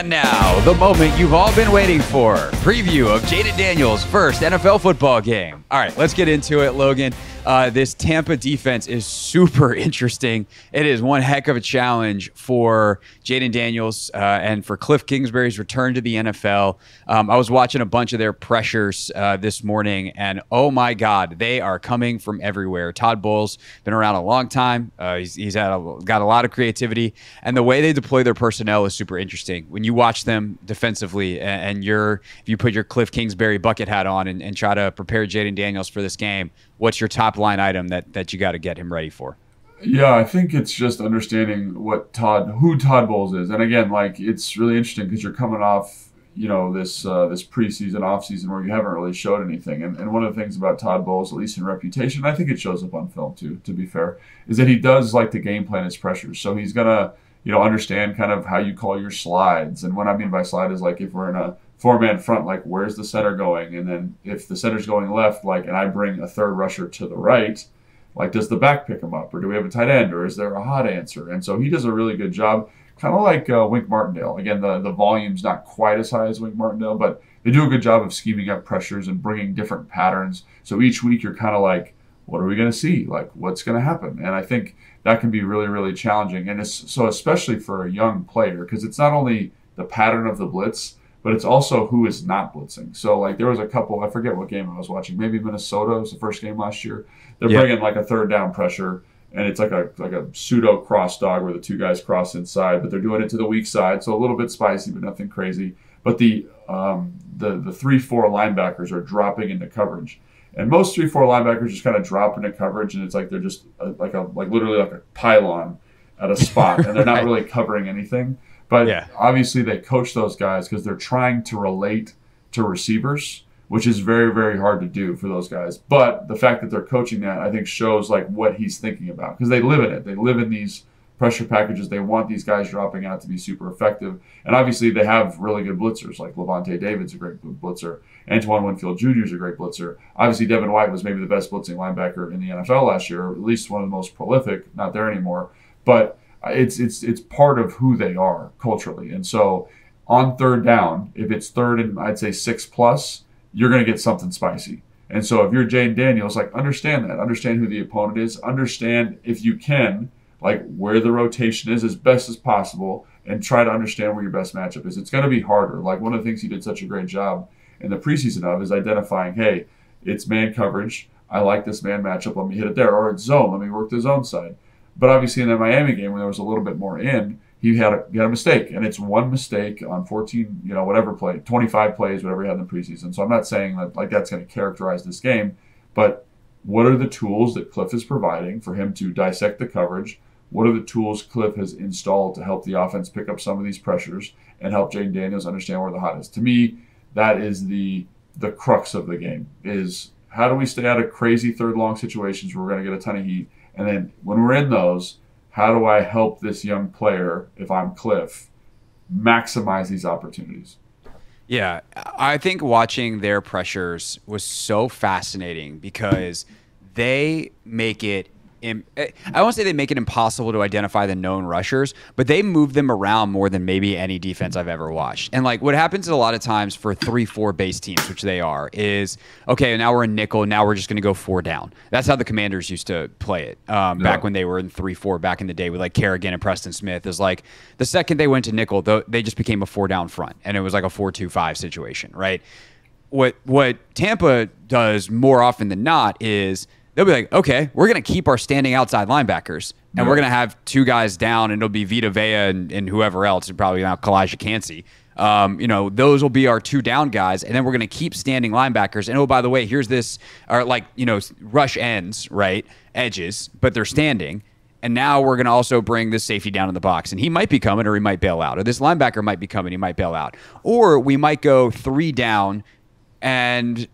And now, the moment you've all been waiting for. Preview of Jayden Daniels' first NFL football game. All right, let's get into it, Logan. This Tampa defense is super interesting. It is one heck of a challenge for Jayden Daniels and for Kliff Kingsbury's return to the NFL. I was watching a bunch of their pressures this morning, and oh my God, they are coming from everywhere. Todd Bowles been around a long time. He's got a lot of creativity, and the way they deploy their personnel is super interesting. When you watch them defensively, and if you put your Kliff Kingsbury bucket hat on and try to prepare Jayden Daniels for this game, what's your top line item that you got to get him ready for? Yeah, I think it's just understanding who Todd Bowles is, and again, like, it's really interesting because you're coming off, this preseason, offseason where you haven't really showed anything, and one of the things about Todd Bowles, at least in reputation, I think it shows up on film too, to be fair, is that he does like to game plan his pressures. So he's gonna understand kind of how you call your slides, and what I mean by slide is, like, if we're in a four-man front, like, where's the center going? And then if the center's going left, like, and I bring a third rusher to the right, like, does the back pick him up? Or do we have a tight end? Or is there a hot answer? And so he does a really good job, kind of like Wink Martindale. Again, the volume's not quite as high as Wink Martindale, but they do a good job of scheming up pressures and bringing different patterns. So each week you're kind of like, what are we going to see? Like, what's going to happen? And I think that can be really, really challenging. And so especially for a young player, because it's not only the pattern of the blitz, but it's also who is not blitzing. So, like, there was a couple, I forget what game I was watching, maybe Minnesota was the first game last year. They're bringing like a third down pressure, and it's like a pseudo cross dog where the two guys cross inside, but they're doing it to the weak side, so a little bit spicy, but nothing crazy. But the 3-4 linebackers are dropping into coverage, and most 3-4 linebackers just kind of drop into coverage, and it's like they're just literally like a pylon at a spot, and they're not really covering anything. But obviously they coach those guys because they're trying to relate to receivers, which is very, very hard to do for those guys. But the fact that they're coaching that, I think, shows like what he's thinking about, because they live in it. They live in these pressure packages. They want these guys dropping out to be super effective. And obviously they have really good blitzers, like Levante David's a great blitzer. Antoine Winfield Jr. is a great blitzer. Obviously Devin White was maybe the best blitzing linebacker in the NFL last year, or at least one of the most prolific, not there anymore. But it's part of who they are culturally. And so on third down, if it's third and I'd say 6+, you're going to get something spicy. And so if you're Jayden Daniels, like, understand that. Understand who the opponent is. Understand, if you can, like, where the rotation is as best as possible, and try to understand where your best matchup is. It's going to be harder. Like, one of the things he did such a great job in the preseason of is identifying, hey, it's man coverage. I like this man matchup. Let me hit it there. Or it's zone. Let me work the zone side. But obviously in the Miami game, when there was a little bit more he had a mistake. And it's one mistake on 14, whatever play, 25 plays, whatever he had in the preseason. So I'm not saying that like that's going to characterize this game. But what are the tools that Kliff is providing for him to dissect the coverage? What are the tools Kliff has installed to help the offense pick up some of these pressures and help Jayden Daniels understand where the hot is? To me, that is the crux of the game, is how do we stay out of crazy third long situations where we're going to get a ton of heat? And then when we're in those, how do I help this young player, if I'm Kliff, maximize these opportunities? Yeah, I think watching their pressures was so fascinating because they make it I won't say they make it impossible to identify the known rushers, but they move them around more than maybe any defense I've ever watched. And like what happens a lot of times for 3-4 base teams, which they are, is, okay, now we're in nickel, now we're just going to go 4 down. That's how the Commanders used to play it back when they were in 3-4 back in the day with like Kerrigan and Preston Smith. Is like the second they went to nickel, they just became a 4 down front, and it was like a 4-2-5 situation, right? What Tampa does more often than not is they'll be like, okay, we're going to keep our standing outside linebackers, and we're going to have 2 guys down, and it'll be Vita Vea and whoever else, and probably now Kalijah Cansey. Those will be our 2 down guys, and then we're going to keep standing linebackers. And, oh, by the way, here's this, or like, rush ends, right, edges, but they're standing. And now we're going to also bring this safety down in the box, and he might be coming or he might bail out, or this linebacker might be coming, he might bail out. Or we might go 3 down, and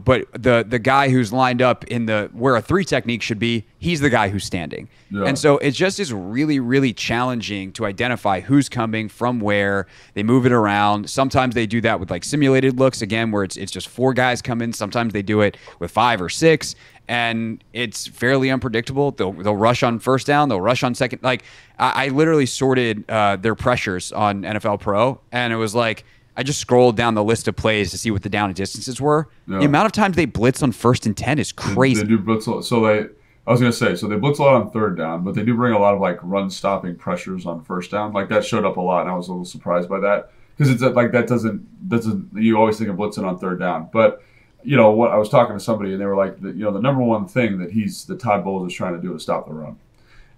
but the guy who's lined up in where a 3 technique should be, he's the guy who's standing. Yeah. And so it just is really, really challenging to identify who's coming from where. They move it around. Sometimes they do that with like simulated looks, again, where it's just 4 guys come in. Sometimes they do it with 5 or 6. and it's fairly unpredictable. They'll rush on first down. They'll rush on second. Like I literally sorted their pressures on NFL Pro, and it was like I just scrolled down the list of plays to see what the down and distances were. Yeah. The amount of times they blitz on 1st and 10 is crazy. They do blitz. I was going to say, so they blitz a lot on 3rd down, but they do bring a lot of like run stopping pressures on 1st down. Like that showed up a lot, and I was a little surprised by that because it's like that doesn't you always think of blitzing on 3rd down. But what I was talking to somebody, and they were like, the number one thing that Todd Bowles is trying to do is stop the run.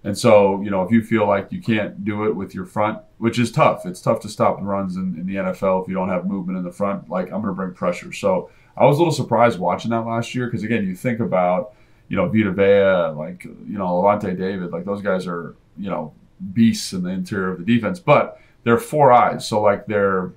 And so, if you feel like you can't do it with your front, which is tough, it's tough to stop the runs in the NFL if you don't have movement in the front. Like I'm going to bring pressure. So I was a little surprised watching that last year because again, you think about Vita Vea, like, Levante David, like those guys are, beasts in the interior of the defense, but they're 4 eyes. So like they're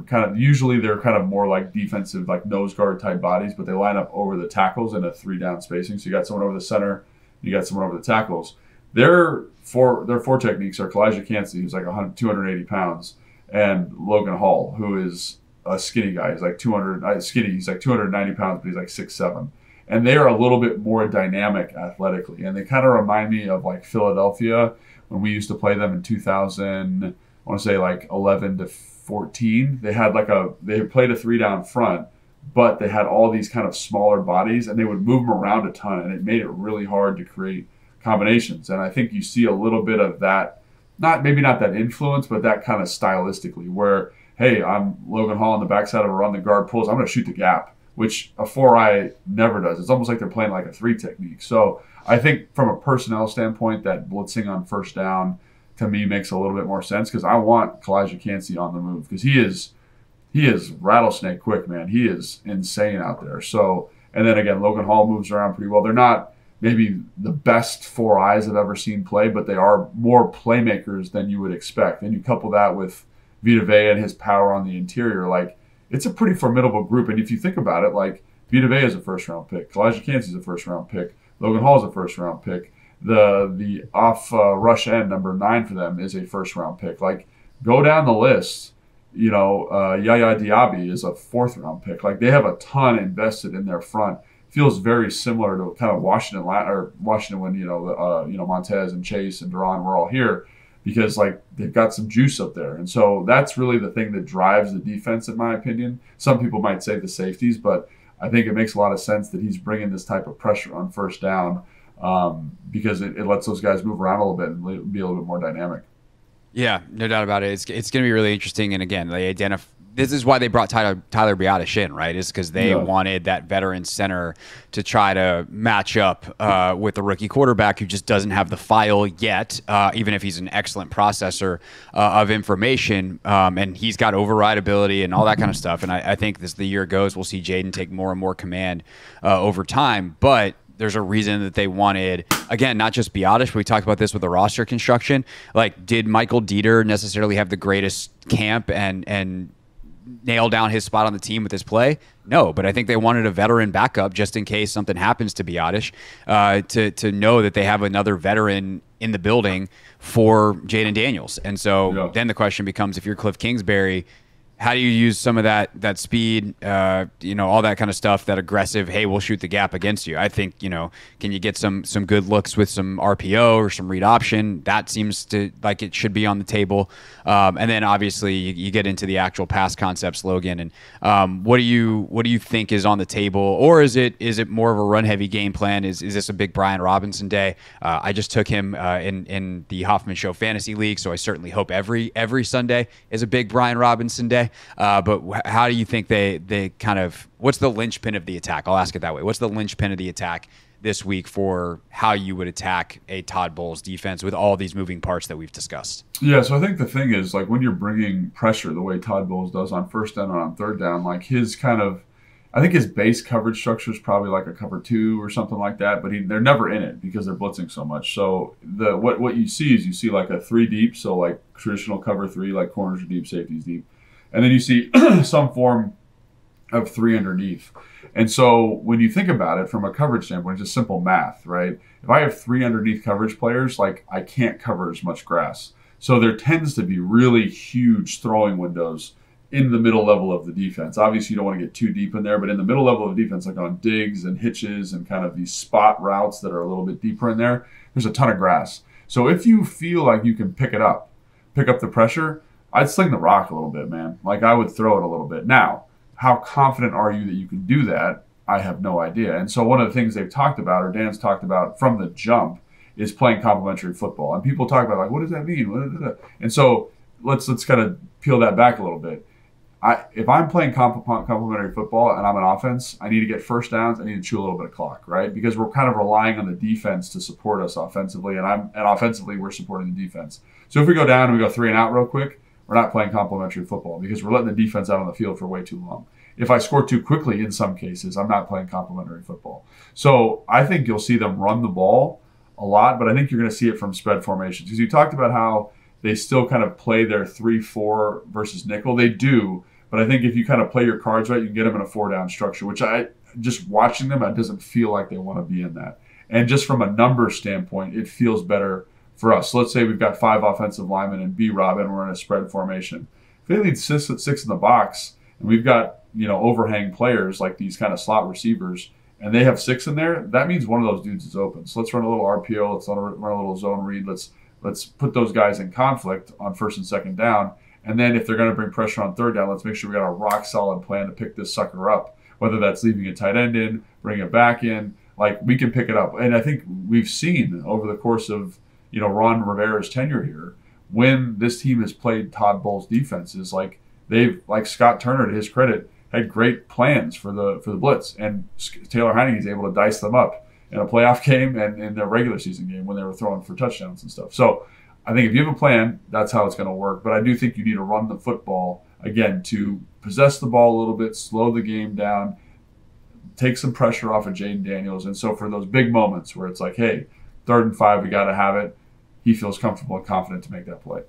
kind of more like defensive, like nose guard type bodies, but they line up over the tackles in a 3-down spacing. So you got someone over the center, you got someone over the tackles. Their four techniques are Kalijah Kancey, who's like 280 pounds, and Logan Hall, who is a skinny guy. He's like he's like 290 pounds, but he's like 6'7". And they are a little bit more dynamic athletically. And they kind of remind me of like Philadelphia when we used to play them in 2000, I want to say like 11 to 14. They played a 3-down front, but they had all these kind of smaller bodies and they would move them around a ton. And it made it really hard to create combinations. And I think you see a little bit of that, maybe not that influence, but that kind of stylistically where, hey, I'm Logan Hall on the backside of a run, the guard pulls, I'm going to shoot the gap, which a 4-eye never does. It's almost like they're playing like a 3 technique. So I think from a personnel standpoint, that blitzing on 1st down to me makes a little bit more sense because I want Kalijah Kancey on the move because he is rattlesnake quick, man. He is insane out there. So, and then again, Logan Hall moves around pretty well. They're not maybe the best 4 eyes I've ever seen play, but they are more playmakers than you would expect. And you couple that with Vita Vea and his power on the interior, like, it's a pretty formidable group. And if you think about it, like Vita Vea is a 1st-round pick. Kalijah Kancey is a 1st-round pick. Logan Hall is a 1st-round pick. The off rush end, number 9 for them, is a 1st-round pick. Like, go down the list. Yaya Diaby is a 4th-round pick. Like, they have a ton invested in their front. Feels very similar to kind of Washington when, Montez and Chase and Duran were all here. Because like they've got some juice up there. And so that's really the thing that drives the defense, in my opinion. Some people might say the safeties, but I think it makes a lot of sense that he's bringing this type of pressure on 1st down because it lets those guys move around a little bit and be a little bit more dynamic. Yeah, no doubt about it. It's going to be really interesting. And again, this is why they brought Tyler Biadasz in, right? Is because they wanted that veteran center to try to match up with a rookie quarterback who just doesn't have the file yet, even if he's an excellent processor of information. And he's got override ability and all that kind of stuff. And I think as the year goes, we'll see Jayden take more and more command over time. But there's a reason that they wanted, again, not just Biadasz, but we talked about this with the roster construction. Like, did Michael Dieter necessarily have the greatest camp and nail down his spot on the team with his play? No, but I think they wanted a veteran backup just in case something happens to Biadasz, to know that they have another veteran in the building for Jayden Daniels. And so then the question becomes, if you're Kliff Kingsbury, how do you use some of that speed, all that kind of stuff, that aggressive, hey, we'll shoot the gap against you? I think, can you get some good looks with some RPO or some read option? That seems to like it should be on the table. And then obviously you get into the actual pass concepts, Logan. And what do you think is on the table? Or is it more of a run heavy game plan? Is this a big Brian Robinson day? I just took him in the Hoffman Show Fantasy League, so I certainly hope every Sunday is a big Brian Robinson day. But how do you think they kind of, what's the linchpin of the attack? I'll ask it that way. What's the linchpin of the attack this week for how you would attack a Todd Bowles defense with all these moving parts that we've discussed? Yeah, so I think the thing is, like, when you're bringing pressure the way Todd Bowles does on 1st down and on 3rd down, like I think his base coverage structure is probably like a cover 2 or something like that, but they're never in it because they're blitzing so much. So what you see like a 3 deep, so like traditional cover 3, like corners are deep, safeties deep. And then you see some form of 3 underneath. And so when you think about it from a coverage standpoint, it's just simple math, right? If I have 3 underneath coverage players, like, I can't cover as much grass. So there tends to be really huge throwing windows in the middle level of the defense. Obviously, you don't want to get too deep in there, but in the middle level of the defense, like on digs and hitches and kind of these spot routes that are a little bit deeper in there, there's a ton of grass. So if you feel like you can pick up the pressure, I'd sling the rock a little bit, man. Like I would throw it a little bit. Now, how confident are you that you can do that? I have no idea. And so one of the things they've talked about, or Dan's talked about from the jump, is playing complementary football. And people talk about, like, what does that mean? And so let's kind of peel that back a little bit. If I'm playing complementary football and I'm an offense, I need to get first downs. I need to chew a little bit of clock, right? Because we're kind of relying on the defense to support us offensively, and offensively we're supporting the defense. So if we go down and we go 3 and out real quick, we're not playing complementary football because we're letting the defense out on the field for way too long. If I score too quickly in some cases, I'm not playing complementary football. So I think you'll see them run the ball a lot, but I think you're going to see it from spread formations. Because you talked about how they still kind of play their 3-4 versus nickel. They do, but I think if you kind of play your cards right, you can get them in a 4-down structure, which just watching them, it doesn't feel like they want to be in that. And just from a number standpoint, it feels better for us. So let's say we've got 5 offensive linemen and B-Rob, and we're in a spread formation. If they lead 6 in the box, and we've got overhang players like these kind of slot receivers, and they have 6 in there, that means one of those dudes is open. So let's run a little RPO, let's run a little zone read, let's put those guys in conflict on 1st and 2nd down. And then if they're going to bring pressure on 3rd down, let's make sure we got a rock solid plan to pick this sucker up, whether that's leaving a tight end in, bring it back in, like we can pick it up. And I think we've seen over the course of, Ron Rivera's tenure here, when this team has played Todd Bowles' defenses, like Scott Turner, to his credit, had great plans for the blitz, and Taylor Heinicke's able to dice them up in a playoff game and in their regular season game when they were throwing for touchdowns and stuff. So I think if you have a plan, that's how it's going to work. But I do think you need to run the football, again, to possess the ball a little bit, slow the game down, take some pressure off of Jayden Daniels. And so for those big moments where it's like, hey, 3rd and 5, we got to have it, he feels comfortable and confident to make that play.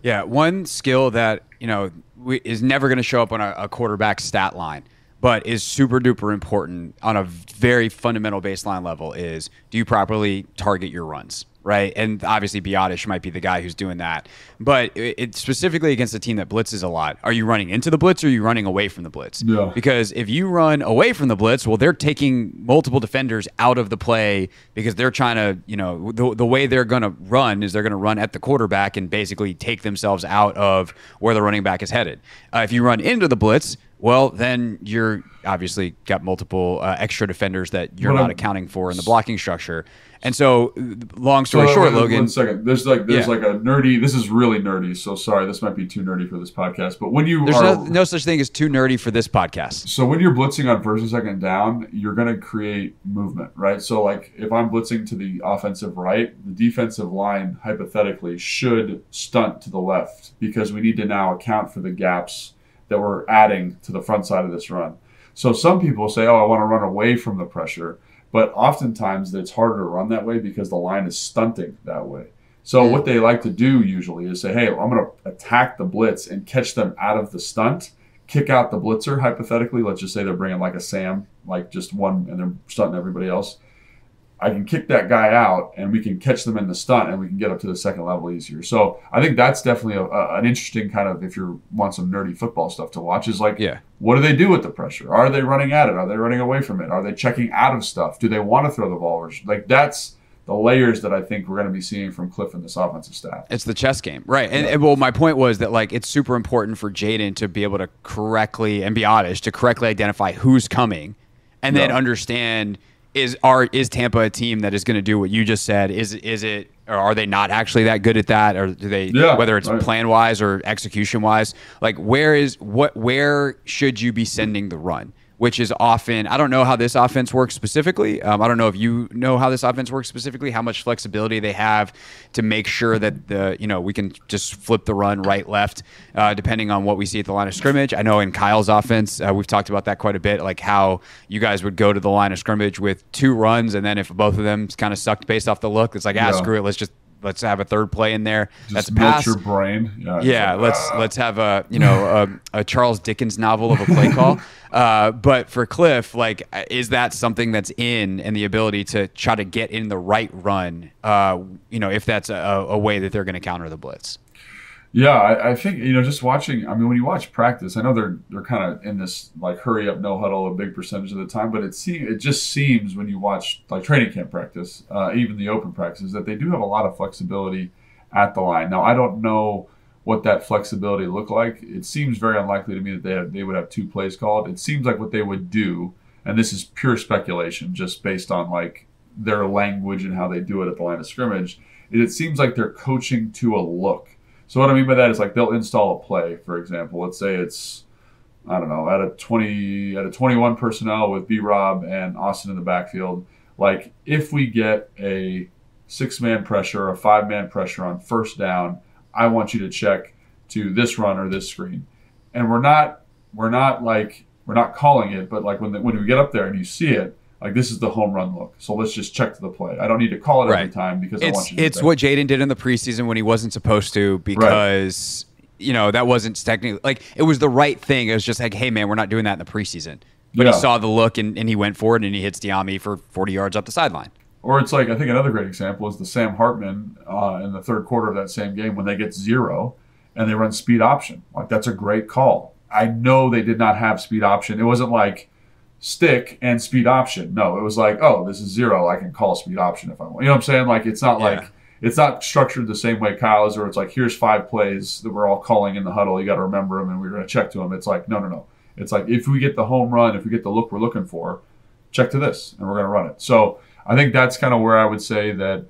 Yeah, one skill that is never going to show up on a quarterback stat line, but is super duper important on a very fundamental baseline level is, do you properly target your runs, right? And obviously Biotish might be the guy who's doing that, but it's specifically against a team that blitzes a lot. Are you running into the blitz or are you running away from the blitz? Yeah. Because if you run away from the blitz, well, they're taking multiple defenders out of the play because they're trying to, the way they're going to run is they're going to run at the quarterback and basically take themselves out of where the running back is headed. If you run into the blitz, well, then you're obviously got multiple extra defenders that you're not accounting for in the blocking structure. And so, long story short, Logan. 1 second. There's like a nerdy. This is really nerdy. So sorry, this might be too nerdy for this podcast. But when there's no such thing as too nerdy for this podcast. So when you're blitzing on 1st and 2nd down, you're going to create movement, right? So like if I'm blitzing to the offensive right, the defensive line hypothetically should stunt to the left because we need to now account for the gaps that we're adding to the front side of this run. So some people say, oh, I want to run away from the pressure. But oftentimes it's harder to run that way because the line is stunting that way. So what they like to do usually is say, hey, I'm going to attack the blitz and catch them out of the stunt, kick out the blitzer, hypothetically. Let's just say they're bringing like a Sam, like just one, and they're stunting everybody else. I can kick that guy out and we can catch them in the stunt and we can get up to the 2nd level easier. So I think that's definitely an interesting kind of, if you want some nerdy football stuff to watch, is like, what do they do with the pressure? Are they running at it? Are they running away from it? Are they checking out of stuff? Do they want to throw the ball? Like that's the layers that I think we're going to be seeing from Kliff and this offensive staff. It's the chess game, right? And well, my point was that like it's super important for Jayden to be able to correctly, and Biotish to correctly identify who's coming and then understand, is Tampa a team that is going to do what you just said? Is it, or are they not actually that good at that? Or do they, whether it's plan wise or execution wise, like where should you be sending the run? Which is often, I don't know how this offense works specifically. I don't know if you know how this offense works specifically, how much flexibility they have to make sure that we can just flip the run right, left, depending on what we see at the line of scrimmage. I know in Kyle's offense, we've talked about that quite a bit, like how you guys would go to the line of scrimmage with 2 runs, and then if both of them kind of sucked based off the look, it's like, screw it, let's have a 3rd play in there. Just that's a pass. Your brain. Let's have a Charles Dickens novel of a play call. But for Kliff, like, is that something that's in, and the ability to try to get in the right run? If that's a way that they're going to counter the blitz. Yeah, I think just watching. I mean, when you watch practice, I know they're kind of in this like hurry up, no huddle a big percentage of the time, but it just seems when you watch like training camp practice, even the open practices, that they do have a lot of flexibility at the line. Now, I don't know what that flexibility look like. It seems very unlikely to me that they would have two plays called. It seems like what they would do, and this is pure speculation, just based on like their language and how they do it at the line of scrimmage. It seems like they're coaching to a look. So what I mean by that is like they'll install a play, for example. Let's say it's, I don't know, at a 21 personnel with B-Rob and Austin in the backfield. Like if we get a 6-man pressure, a 5-man pressure on first down, I want you to check to this run or this screen. And we're not calling it, but like when we get up there and you see it, like this is the home run look. So let's just check to the play. I don't need to call it every time because I want you to. It's what Jayden did in the preseason when he wasn't supposed to because that wasn't technically like it was the right thing. It was just like, hey man, we're not doing that in the preseason. But he saw the look and he went for it and he hits Diami for 40 yards up the sideline. Or it's like I think another great example is the Sam Hartman in the third quarter of that same game when they get 0 and they run speed option. Like that's a great call. I know they did not have speed option. It wasn't like stick and speed option. No, it was like, oh, this is 0. I can call speed option if I want. You know what I'm saying? Like it's not like it's not structured the same way Kyle is, where it's like here's 5 plays that we're all calling in the huddle. You got to remember them and we're going to check to them. It's like no. It's like if we get the home run, if we get the look we're looking for, check to this and we're going to run it. So I think that's kind of where I would say that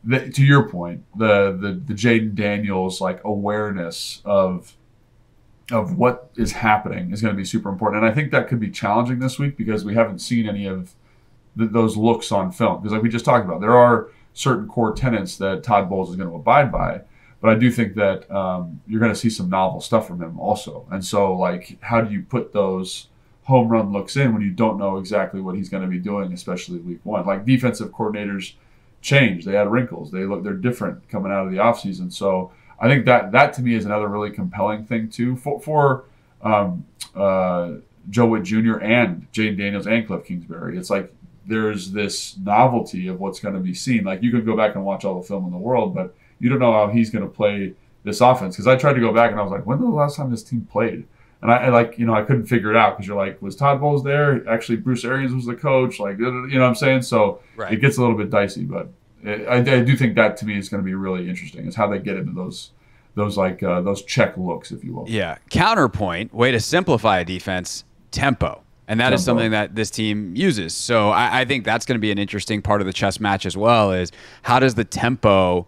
to your point, the Jayden Daniels like awareness of what is happening is going to be super important. And I think that could be challenging this week because we haven't seen any of those looks on film. Because like we just talked about, there are certain core tenets that Todd Bowles is going to abide by. But I do think that you're going to see some novel stuff from him also. And so like, how do you put those home run looks in when you don't know exactly what he's going to be doing, especially week 1? Like defensive coordinators change. They add wrinkles. They're different coming out of the offseason. So I think that to me is another really compelling thing too for Joe Witt Jr. and Jayden Daniels and Kliff Kingsbury. It's like there's this novelty of what's going to be seen. Like you could go back and watch all the film in the world, but you don't know how he's going to play this offense. Because I tried to go back and I was like, when was the last time this team played? And I couldn't figure it out because you're like, was Todd Bowles there? Actually, Bruce Arians was the coach. Like, you know what I'm saying? So It gets a little bit dicey, but I do think that to me is going to be really interesting. Is how they get into those check looks, if you will. Yeah. Counterpoint, way to simplify a defense, tempo. And that is something that this team uses. So I think that's going to be an interesting part of the chess match as well, is how does the tempo,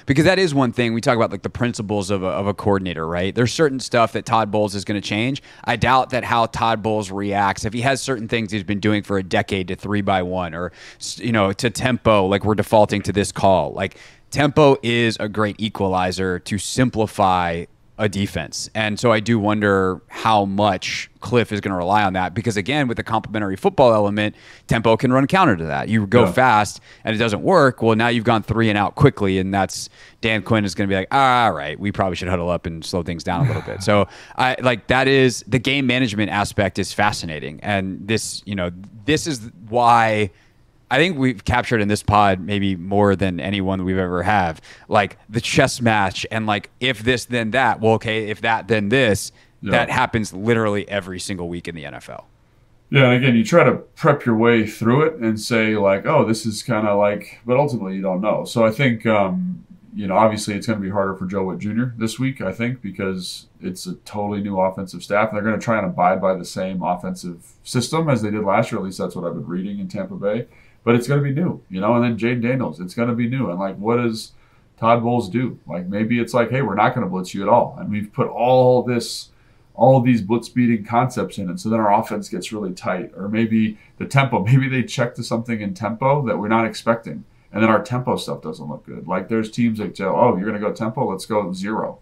because that is one thing we talk about, like the principles of a coordinator, right? There's certain stuff that Todd Bowles is going to change. I doubt that how Todd Bowles reacts, if he has certain things he's been doing for a decade to 3-by-1 or, to tempo, like we're defaulting to this call. Like tempo is a great equalizer to simplify a defense. And so I do wonder how much Kliff is going to rely on that because, again, with the complementary football element, tempo can run counter to that. You go fast and it doesn't work. Well, now you've gone 3 and out quickly, and that's Dan Quinn is going to be like, all right, we probably should huddle up and slow things down a little bit. So that is the game management aspect is fascinating. And this is why I think we've captured in this pod maybe more than anyone we've ever have, like the chess match and like if this then that. Well, okay, if that then this. That happens literally every single week in the NFL. Yeah, and again, you try to prep your way through it and say like, oh, this is kind of like, but ultimately you don't know. So I think obviously it's going to be harder for Joe Witt Jr. this week, I think, because it's a totally new offensive staff. They're going to try and abide by the same offensive system as they did last year. At least that's what I've been reading in Tampa Bay. But it's going to be new, and then Jayden Daniels, it's going to be new. And, like, what does Todd Bowles do? Like, maybe it's like, hey, we're not going to blitz you at all. And we've put all these blitz-beating concepts in, and so then our offense gets really tight. Or maybe the tempo, maybe they check to something in tempo that we're not expecting, and then our tempo stuff doesn't look good. Like, there's teams that say, oh, you're going to go tempo? Let's go 0.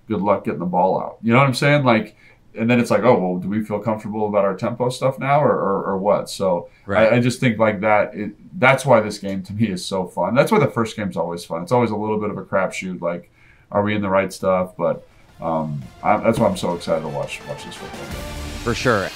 Good luck getting the ball out. You know what I'm saying? Like, and then it's like, oh, well, do we feel comfortable about our tempo stuff now or what? So I just think like that. That's why this game to me is so fun. That's why the first game's always fun. It's always a little bit of a crapshoot. Like, are we in the right stuff? But that's why I'm so excited to watch this football game. For sure.